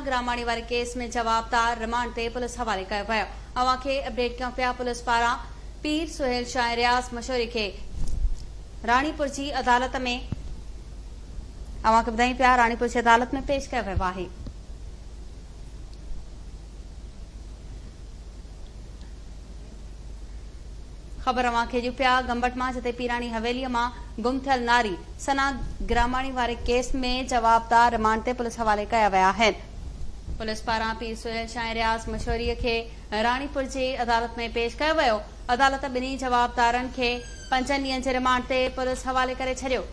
ग्रामाणी वारे केस में जवाबदार रिमांड ते पुलिस हवाले कयो वियो। अवां खे अपडेट कयूं पिया पुलिस पारां पीर सुहेल शाह रियाज़ मशहूरी खे राणीपुर जी अदालत में अवां खे ॿुधायूं पिया राणीपुर जी अदालत में पेश कयो वियो आहे। खबर अवां खे ॾियूं पिया गंबट मां जिते पीरानी हवेलीअ मां गुम थियल नारी सना ग्रामाणी वारे केस में जवाबदार रिमांड ते पुलिस हवाले कया विया आहिनि। पुलिस पारां पीर सुहेल शाह रियाज़ मशहूरीअ खे राणीपुर जी अदालत में पेश कयो वियो। अदालत ॿिन्ही जवाबदारनि खे 5 ॾींहनि जे रिमांड ते पुलिस हवाले करे छॾियो।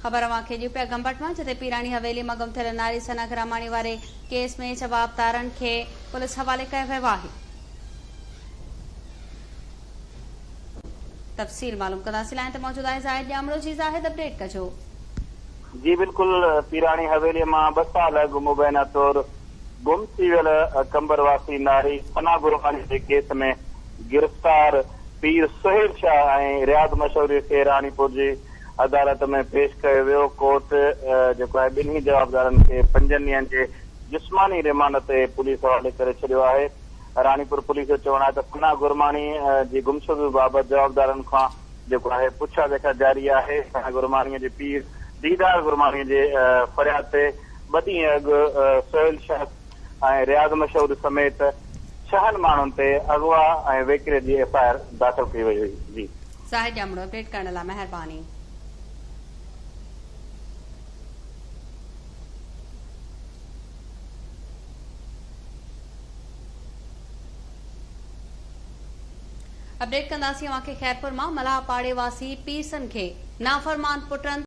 खबर अवां खे ॾियूं पिया गंबट मां जिते पीरानी हवेली मां गुम थियल नारी सना ग्रामाणी वारे केस में जवाबदारनि खे पुलिस हवाले कयो वियो आहे। तफ़सील मालूम कंदासीं। लाइन ते मौजूद आहे ज़ाहिद ॼामड़ो। जी ज़ाहिद अपडेट कजो। जी बिल्कुल पीरानी हवेली मां 2 साल अॻु मुबैना तौर गुम थी वियल कंबरवासी नारी सना गुरबानी जे केस में गिरफ़्तार पीर सुहेल शाह ऐं रियाज़ मशहूरी खे राणीपुर जी अदालत में पेश कयो वियो। कोर्ट जेको आहे ॿिन्ही जवाबदारनि खे 5 ॾींहनि जे जिस्मानी रिमांड ते पुलिस हवाले करे छॾियो आहे। राणीपुर पुलिस जो चवणु आहे त सना गुरबानी जी गुमशुदगी बाबति जवाबदारनि खां जेको आहे पुछा ॻाछ जारी आहे। सना गुरबानीअ जे पीर दीदार गुरबानीअ जे फरियाद ते 2 ॾींहं अॻु सुहेल शाह ऐं रियाज़ मशहूर समेत 6 माण्हुनि ते अगवा ऐं वेकिरे जी एफआईआर दाख़िल कई वई हुई। जी ज़ाहिद ॼामड़ो अपडेट करण लाइ महिरबानी। अपडेट कंदासीं अवां खे खैरपुर मां मलाह पाड़े वासी पीरसन खे नाफरमान पुटनि